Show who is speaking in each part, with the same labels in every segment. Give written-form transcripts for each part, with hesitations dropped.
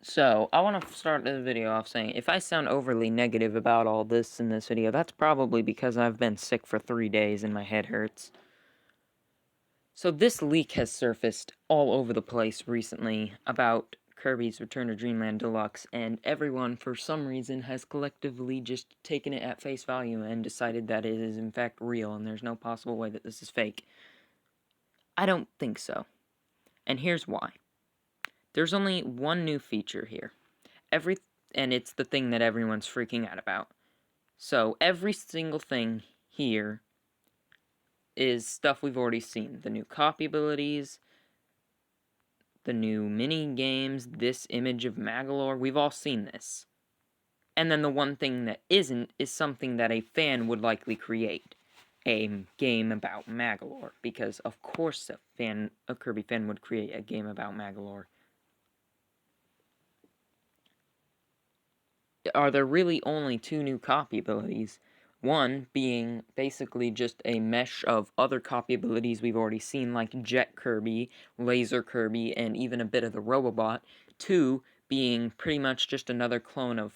Speaker 1: So, I want to start this video off saying, if I sound overly negative about all this in this video, that's probably because I've been sick for 3 days and my head hurts. So this leak has surfaced all over the place recently about Kirby's Return to Dreamland Deluxe, and everyone, for some reason, has collectively just taken it at face value and decided that it is in fact real and there's no possible way that this is fake. I don't think so. And here's why. There's only one new feature here. And it's the thing that everyone's freaking out about. So every single thing here is stuff we've already seen. The new copy abilities, the new mini games, this image of Magolor, we've all seen this. And then the one thing that isn't is something that a fan would likely create. A game about Magolor, because of course a Kirby fan would create a game about Magolor. Are there really only two new copy abilities? One being basically just a mesh of other copy abilities we've already seen, like Jet Kirby, Laser Kirby, and even a bit of the Robobot. Two being pretty much just another clone of...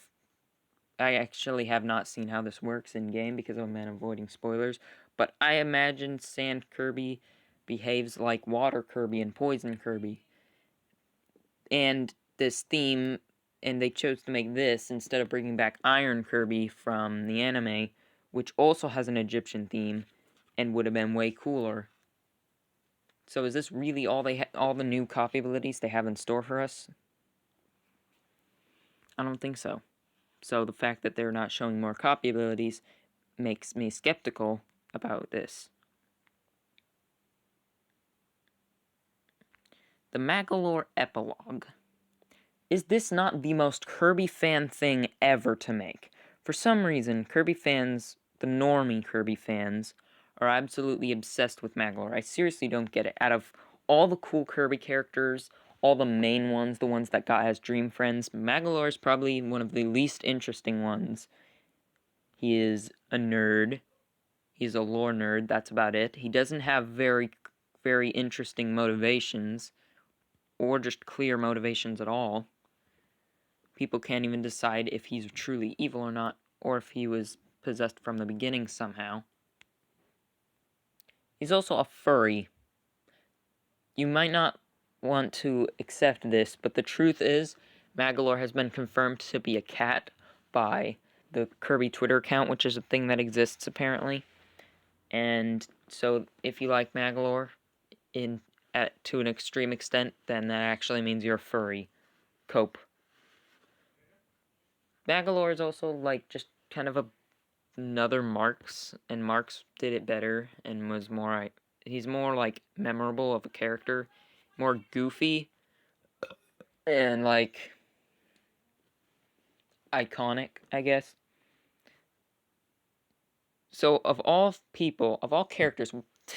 Speaker 1: I actually have not seen how this works in-game because I'm avoiding spoilers, but I imagine Sand Kirby behaves like Water Kirby and Poison Kirby. And this theme... And they chose to make this instead of bringing back Iron Kirby from the anime, which also has an Egyptian theme and would have been way cooler. So is this really all the new copy abilities they have in store for us? I don't think so. So the fact that they're not showing more copy abilities makes me skeptical about this. The Magolor Epilogue. Is this not the most Kirby fan thing ever to make? For some reason, Kirby fans, the normie Kirby fans, are absolutely obsessed with Magolor. I seriously don't get it. Out of all the cool Kirby characters, all the main ones, the ones that got as dream friends, Magolor is probably one of the least interesting ones. He is a nerd. He's a lore nerd, that's about it. He doesn't have very interesting motivations, or just clear motivations at all. People can't even decide if he's truly evil or not, or if he was possessed from the beginning somehow. He's also a furry. You might not want to accept this, but the truth is, Magolor has been confirmed to be a cat by the Kirby Twitter account, which is a thing that exists apparently. And so, if you like Magolor to an extreme extent, then that actually means you're a furry. Cope. Magolor is also like just kind of another Marks, and Marks did it better and was more, he's more like memorable of a character, more goofy and like iconic, I guess. So of all characters,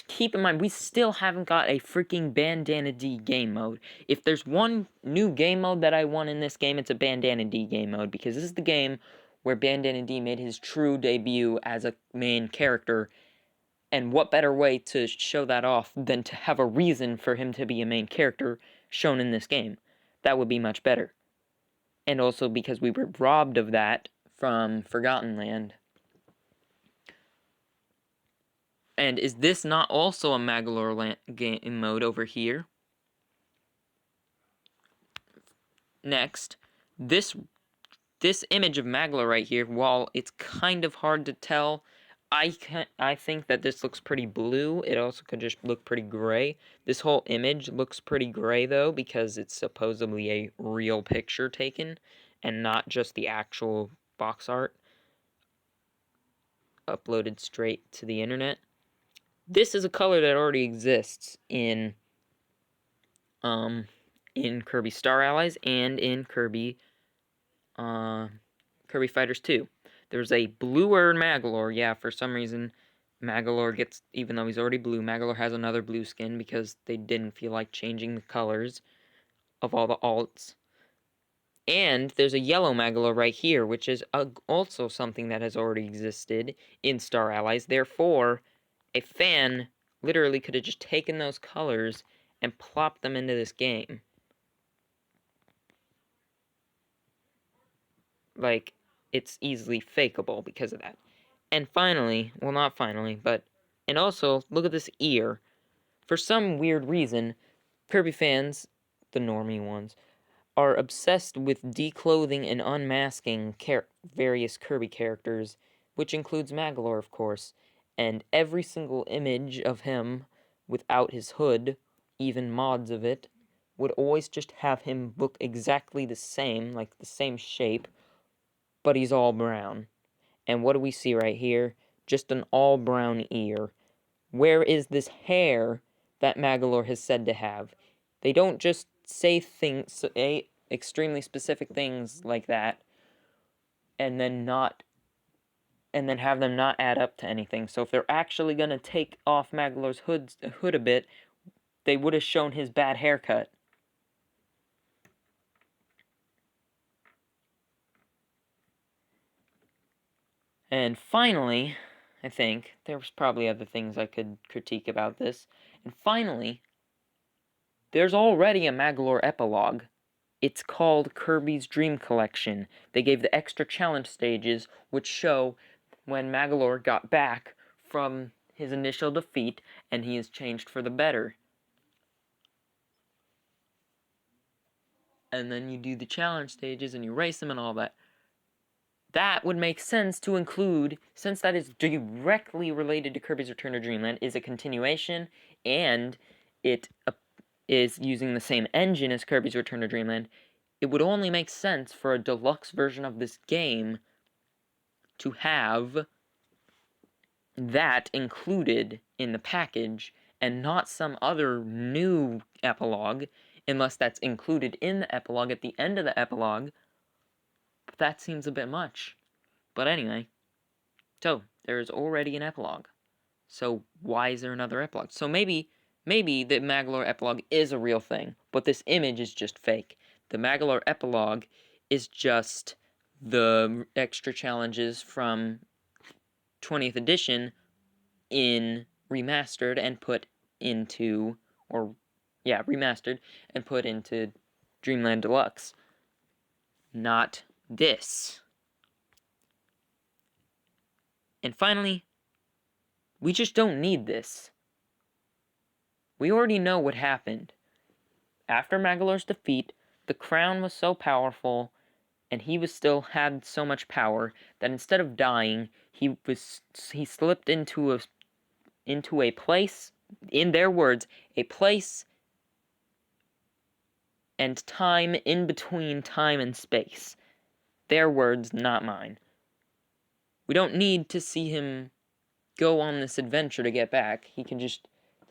Speaker 1: keep in mind, we still haven't got a freaking Bandana D game mode. If there's one new game mode that I want in this game, it's a Bandana D game mode, because this is the game where Bandana D made his true debut as a main character, and what better way to show that off than to have a reason for him to be a main character shown in this game. That would be much better. And also because we were robbed of that from Forgotten Land. And is this not also a Magolor game mode over here? Next, this image of Magolor right here, while it's kind of hard to tell, I think that this looks pretty blue. It also could just look pretty gray. This whole image looks pretty gray, though, because it's supposedly a real picture taken, and not just the actual box art uploaded straight to the internet. This is a color that already exists in Kirby Star Allies and in Kirby Fighters 2. There's a bluer Magolor. Yeah, for some reason, Magolor gets, even though he's already blue, Magolor has another blue skin because they didn't feel like changing the colors of all the alts. And there's a yellow Magolor right here, which is also something that has already existed in Star Allies. Therefore, a fan literally could have just taken those colors and plopped them into this game. like, it's easily fakeable because of that. And finally, well, not finally, but, and also, look at this ear. For some weird reason, Kirby fans, the normie ones, are obsessed with declothing and unmasking various Kirby characters, which includes Magolor, of course, and every single image of him without his hood, even mods of it, would always just have him look exactly the same, like the same shape, but he's all brown. And what do we see right here? Just an all brown ear. Where is this hair that Magolor has said to have? They don't just say extremely specific things like that and then have them not add up to anything. So if they're actually gonna take off Magolor's hood a bit, they would have shown his bad haircut. And finally, I think there was probably other things I could critique about this. And finally, there's already a Magolor epilogue. It's called Kirby's Dream Collection. They gave the extra challenge stages, which show when Magolor got back from his initial defeat, and he has changed for the better. And then you do the challenge stages, and you race him and all that. That would make sense to include, since that is directly related to Kirby's Return to Dreamland, is a continuation, and it is using the same engine as Kirby's Return to Dreamland. It would only make sense for a deluxe version of this game to have that included in the package and not some other new epilogue, unless that's included in the epilogue at the end of the epilogue. But that seems a bit much. But anyway, so there is already an epilogue. So why is there another epilogue? So maybe the Magolor epilogue is a real thing, but this image is just fake. The Magolor epilogue is just the extra challenges from 20th edition in remastered and put into, remastered and put into Dreamland Deluxe. Not this. And finally, we just don't need this. We already know what happened. After Magolor's defeat, the crown was so powerful, and he had so much power that instead of dying, he slipped into a place, in their words, a place and time in between time and space. Their words, not mine. We don't need to see him go on this adventure to get back. He can just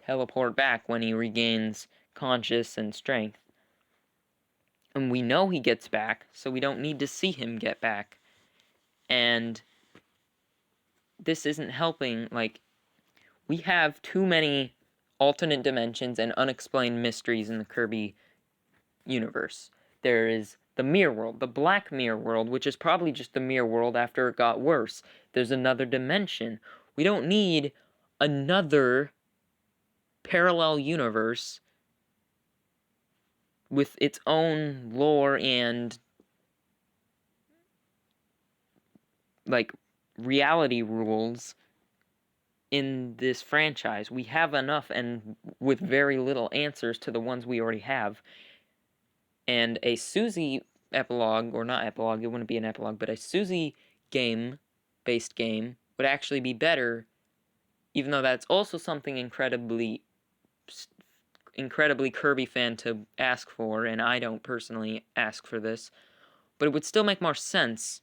Speaker 1: teleport back when he regains conscience and strength. And we know he gets back, so we don't need to see him get back. And this isn't helping, we have too many alternate dimensions and unexplained mysteries in the Kirby universe. There is the mirror world, the black mirror world, which is probably just the mirror world after it got worse. There's another dimension. We don't need another parallel universe with its own lore and reality rules in this franchise. We have enough, and with very little answers to the ones we already have. And a Suzy epilogue, or not epilogue, it wouldn't be an epilogue, but a Suzy based game would actually be better, even though that's also something incredibly Kirby fan to ask for, and I don't personally ask for this, but it would still make more sense,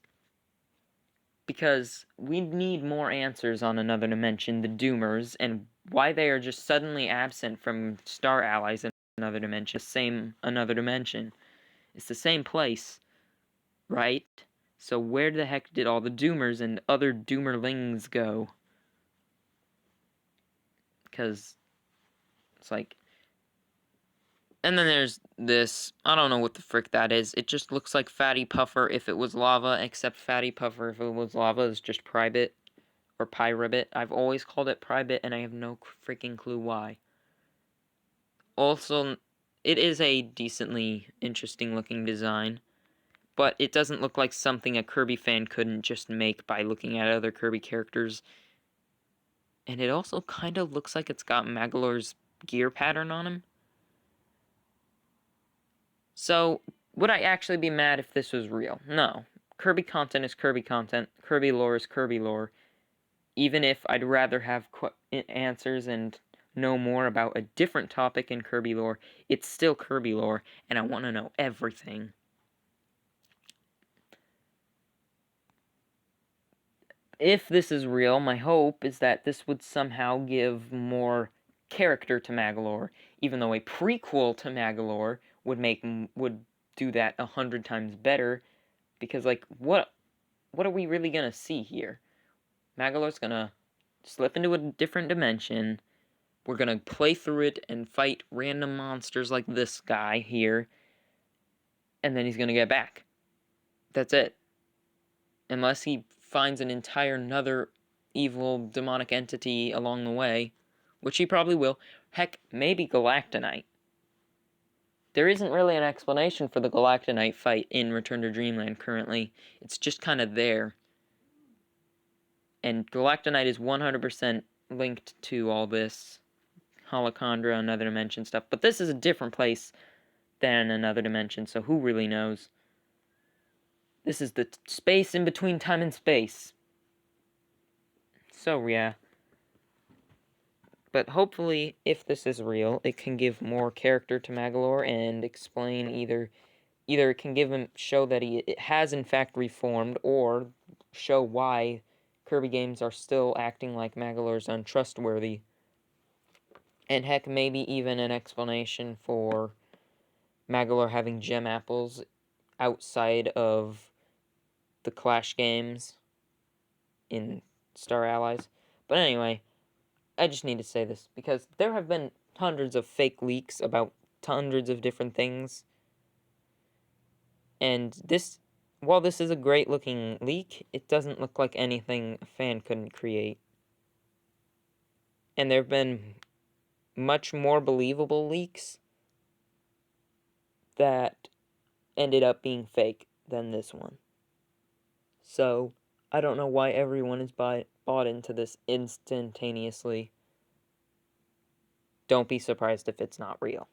Speaker 1: because we need more answers on another dimension, the Doomers, and why they are just suddenly absent from Star Allies in another dimension. Another dimension. It's the same place, right? So where the heck did all the Doomers and other Doomerlings go? Because it's and then there's this, I don't know what the frick that is. It just looks like Fatty Puffer if it was lava, except Fatty Puffer if it was lava is just Pribit, or Pyribit. I've always called it Pribit, and I have no freaking clue why. Also, it is a decently interesting looking design. but it doesn't look like something a Kirby fan couldn't just make by looking at other Kirby characters. And it also kind of looks like it's got Magolor's gear pattern on him. So, would I actually be mad if this was real? No. Kirby content is Kirby content. Kirby lore is Kirby lore. Even if I'd rather have answers and know more about a different topic in Kirby lore, it's still Kirby lore, and I want to know everything. If this is real, my hope is that this would somehow give more character to Magolor, even though a prequel to Magolor would do that 100 times better, because, like, what are we really gonna see here? Magolor's gonna slip into a different dimension. We're gonna play through it and fight random monsters like this guy here, and then he's gonna get back. That's it. Unless he finds an entire another evil demonic entity along the way, which he probably will. Heck, maybe Galactonite. There isn't really an explanation for the Galactonite fight in Return to Dreamland currently. It's just kind of there. And Galactonite is 100% linked to all this Holochondra, Another Dimension stuff. But this is a different place than Another Dimension, so who really knows? This is the space in between time and space. So, yeah. But hopefully, if this is real, it can give more character to Magolor and explain either it can give him, show that it has in fact reformed, or show why Kirby games are still acting like Magolor's untrustworthy. And heck, maybe even an explanation for Magolor having gem apples outside of the Clash games in Star Allies. But anyway, I just need to say this, because there have been hundreds of fake leaks about hundreds of different things. And this, while this is a great looking leak, it doesn't look like anything a fan couldn't create. And there have been much more believable leaks that ended up being fake than this one. So, I don't know why everyone is bought into this instantaneously. Don't be surprised if it's not real.